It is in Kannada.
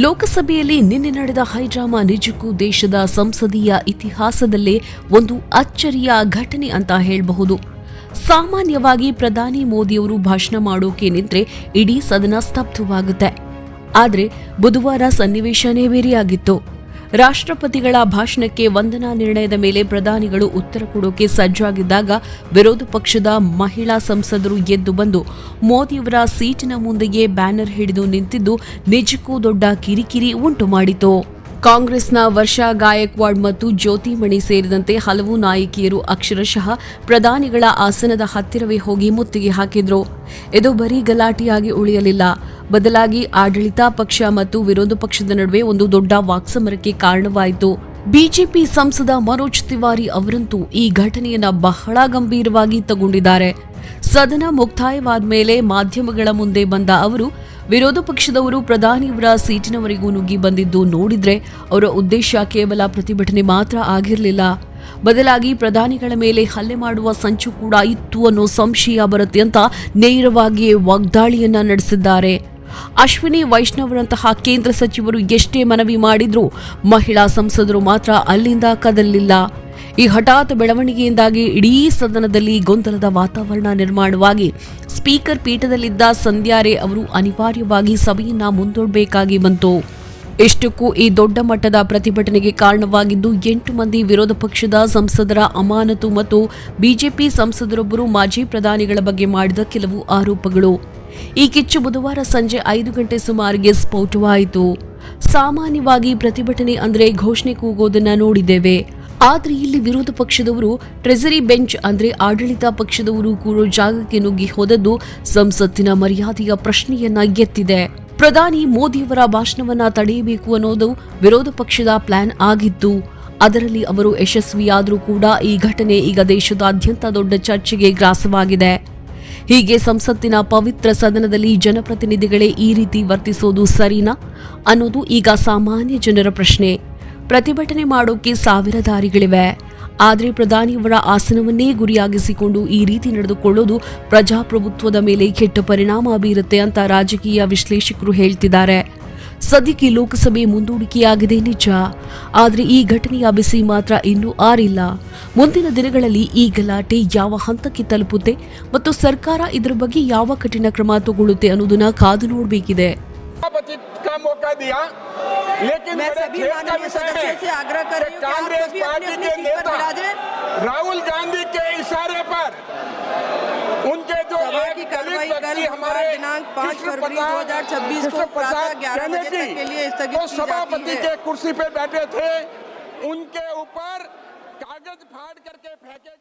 ಲೋಕಸಭೆಯಲ್ಲಿ ನಿನ್ನೆ ನಡೆದ ಹೈಡ್ರಾಮಾ ನಿಜಕ್ಕೂ ದೇಶದ ಸಂಸದೀಯ ಇತಿಹಾಸದಲ್ಲೇ ಒಂದು ಅಚ್ಚರಿಯ ಘಟನೆ ಅಂತ ಹೇಳಬಹುದು. ಸಾಮಾನ್ಯವಾಗಿ ಪ್ರಧಾನಿ ಮೋದಿಯವರು ಭಾಷಣ ಮಾಡೋಕೆ ನಿಂತ್ರೆ ಇಡೀ ಸದನ ಸ್ತಬ್ಧವಾಗುತ್ತೆ. ಆದರೆ ಬುಧವಾರ ಸನ್ನಿವೇಶನೇ ಬೇರೆಯಾಗಿತ್ತು. ರಾಷ್ಟ್ರಪತಿಗಳ ಭಾಷಣಕ್ಕೆ ವಂದನಾ ನಿರ್ಣಯದ ಮೇಲೆ ಪ್ರಧಾನಿಗಳು ಉತ್ತರ ಕೊಡೋಕೆ ಸಜ್ಜಾಗಿದ್ದಾಗ ವಿರೋಧ ಪಕ್ಷದ ಮಹಿಳಾ ಸಂಸದರು ಎದ್ದು ಬಂದು ಮೋದಿಯವರ ಸೀಟಿನ ಮುಂದೆಯೇ ಬ್ಯಾನರ್ ಹಿಡಿದು ನಿಂತಿದ್ದು ನಿಜಕ್ಕೂ ದೊಡ್ಡ ಕಿರಿಕಿರಿ ಉಂಟು ಮಾಡಿತು. ಕಾಂಗ್ರೆಸ್ನ ವರ್ಷಾ ಗಾಯಕ್ವಾಡ್ ಮತ್ತು ಜ್ಯೋತಿಮಣಿ ಸೇರಿದಂತೆ ಹಲವು ನಾಯಕಿಯರು ಅಕ್ಷರಶಃ ಪ್ರಧಾನಿಗಳ ಆಸನದ ಹತ್ತಿರವೇ ಹೋಗಿ ಮುತ್ತಿಗೆ ಹಾಕಿದ್ರು. ಇದು ಬರೀ ಗಲಾಟೆಯಾಗಿ ಉಳಿಯಲಿಲ್ಲ. ಬದಲಾಗಿ ಆಡಳಿತ ಪಕ್ಷ ಮತ್ತು ವಿರೋಧ ಪಕ್ಷದ ನಡುವೆ ಒಂದು ದೊಡ್ಡ ವಾಕ್ಸಮರಕ್ಕೆ ಕಾರಣವಾಯಿತು. ಬಿಜೆಪಿ ಸಂಸದ ಮನೋಜ್ ತಿವಾರಿ ಅವರಂತೂ ಈ ಘಟನೆಯನ್ನ ಬಹಳ ಗಂಭೀರವಾಗಿ ತಗೊಂಡಿದ್ದಾರೆ. ಸದನ ಮುಕ್ತಾಯವಾದ ಮೇಲೆ ಮಾಧ್ಯಮಗಳ ಮುಂದೆ ಬಂದ ಅವರು ವಿರೋಧ ಪಕ್ಷದವರು ಪ್ರಧಾನಿಯವರ ಸೀಟಿನವರೆಗೂ ನುಗ್ಗಿ ಬಂದಿದ್ದು ನೋಡಿದ್ರೆ ಅವರ ಉದ್ದೇಶ ಕೇವಲ ಪ್ರತಿಭಟನೆ ಮಾತ್ರ ಆಗಿರಲಿಲ್ಲ. ಬದಲಾಗಿ ಪ್ರಧಾನಿಗಳ ಮೇಲೆ ಹಲ್ಲೆ ಮಾಡುವ ಸಂಚು ಕೂಡ ಇತ್ತು ಅನ್ನೋ ಸಂಶಯ ಬರುತ್ತೆ ಅಂತ ನೇರವಾಗಿಯೇ ವಾಗ್ದಾಳಿಯನ್ನ ನಡೆಸಿದ್ದಾರೆ. ಅಶ್ವಿನಿ ವೈಷ್ಣವರಂತಹ ಕೇಂದ್ರ ಸಚಿವರು ಎಷ್ಟೇ ಮನವಿ ಮಾಡಿದ್ರೂ ಮಹಿಳಾ ಸಂಸದರು ಮಾತ್ರ ಅಲ್ಲಿಂದ ಕದಲಿಲ್ಲ. ಈ ಹಠಾತ್ ಬೆಳವಣಿಗೆಯಿಂದಾಗಿ ಇಡೀ ಸದನದಲ್ಲಿ ಗೊಂದಲದ ವಾತಾವರಣ ನಿರ್ಮಾಣವಾಗಿ ಸ್ಪೀಕರ್ ಪೀಠದಲ್ಲಿದ್ದ ಸಂಧ್ಯಾರೆ ಅವರು ಅನಿವಾರ್ಯವಾಗಿ ಸಭೆಯನ್ನ ಮುಂದೂಡಬೇಕಾಗಿ ಬಂತು. ಇಷ್ಟಕ್ಕೂ ಈ ದೊಡ್ಡ ಮಟ್ಟದ ಪ್ರತಿಭಟನೆಗೆ ಕಾರಣವಾಗಿದ್ದು 8 ಮಂದಿ ವಿರೋಧ ಪಕ್ಷದ ಸಂಸದರ ಅಮಾನತು ಮತ್ತು ಬಿಜೆಪಿ ಸಂಸದರೊಬ್ಬರು ಮಾಜಿ ಪ್ರಧಾನಿಗಳ ಬಗ್ಗೆ ಮಾಡಿದ ಕೆಲವು ಆರೋಪಗಳು. ಈ ಕಿಚ್ಚು ಬುಧವಾರ ಸಂಜೆ 5 ಗಂಟೆ ಸುಮಾರಿಗೆ ಸ್ಫೋಟವಾಯಿತು. ಸಾಮಾನ್ಯವಾಗಿ ಪ್ರತಿಭಟನೆ ಅಂದ್ರೆ ಘೋಷಣೆ ಕೂಗೋದನ್ನ ನೋಡಿದ್ದೇವೆ. ಆದ್ರೆ ಇಲ್ಲಿ ವಿರೋಧ ಪಕ್ಷದವರು ಟ್ರೆಜರಿ ಬೆಂಚ್ ಅಂದ್ರೆ ಆಡಳಿತ ಪಕ್ಷದವರು ಕೂರೋ ಜಾಗಕ್ಕೆ ನುಗ್ಗಿ ಹೋದದ್ದು ಸಂಸತ್ತಿನ ಮರ್ಯಾದೆಯ ಪ್ರಶ್ನೆಯನ್ನ ಎತ್ತಿದೆ. ಪ್ರಧಾನಿ ಮೋದಿಯವರ ಭಾಷಣವನ್ನ ತಡೆಯಬೇಕು ಅನ್ನೋದು ವಿರೋಧ ಪಕ್ಷದ ಪ್ಲಾನ್ ಆಗಿತ್ತು. ಅದರಲ್ಲಿ ಅವರು ಯಶಸ್ವಿಯಾದರೂ ಕೂಡ ಈ ಘಟನೆ ಈಗ ದೇಶದಾದ್ಯಂತ ದೊಡ್ಡ ಚರ್ಚೆಗೆ ಗ್ರಾಸವಾಗಿದೆ. ಹೀಗೆ ಸಂಸತ್ತಿನ ಪವಿತ್ರ ಸದನದಲ್ಲಿ ಜನಪ್ರತಿನಿಧಿಗಳೇ ಈ ರೀತಿ ವರ್ತಿಸೋದು ಸರಿನಾ ಅನ್ನೋದು ಈಗ ಸಾಮಾನ್ಯ ಜನರ ಪ್ರಶ್ನೆ. ಪ್ರತಿಭಟನೆ ಮಾಡೋಕೆ ಸಾವಿರ ದಾರಿಗಳಿವೆ. ಆದರೆ ಪ್ರಧಾನಿಯವರ ಆಸನವನ್ನೇ ಗುರಿಯಾಗಿಸಿಕೊಂಡು ಈ ರೀತಿ ನಡೆದುಕೊಳ್ಳೋದು ಪ್ರಜಾಪ್ರಭುತ್ವದ ಮೇಲೆ ಕೆಟ್ಟ ಪರಿಣಾಮ ಬೀರುತ್ತೆ ಅಂತ ರಾಜಕೀಯ ವಿಶ್ಲೇಷಕರು ಹೇಳ್ತಿದ್ದಾರೆ. ಸದ್ಯಕ್ಕೆ ಲೋಕಸಭೆ ಮುಂದೂಡಿಕೆಯಾಗಿದೆ ನಿಜ. ಆದರೆ ಈ ಘಟನೆಯ ಬಿಸಿ ಮಾತ್ರ ಇನ್ನೂ ಆರಿಲ್ಲ. ಮುಂದಿನ ದಿನಗಳಲ್ಲಿ ಈ ಗಲಾಟೆ ಯಾವ ಹಂತಕ್ಕೆ ತಲುಪುತ್ತೆ ಮತ್ತು ಸರ್ಕಾರ ಇದರ ಬಗ್ಗೆ ಯಾವ ಕಠಿಣ ಕ್ರಮ ತಗೊಳ್ಳುತ್ತೆ ಅನ್ನೋದನ್ನ ಕಾದು ನೋಡಬೇಕಿದೆ. लेकिन मैं सभी माननीय सदस्य से आग्रह कर रही हूं कि कांग्रेस पार्टी के नेता राहुल गांधी के इशारे पर उनके जो एक कार्रवाई कल हमारे दिनांक 5 फरवरी 2026 को प्रातः 11 बजे तक के लिए स्थगित की सभापति के कुर्सी पे बैठे थे, उनके ऊपर कागज फाड़ करके फेंके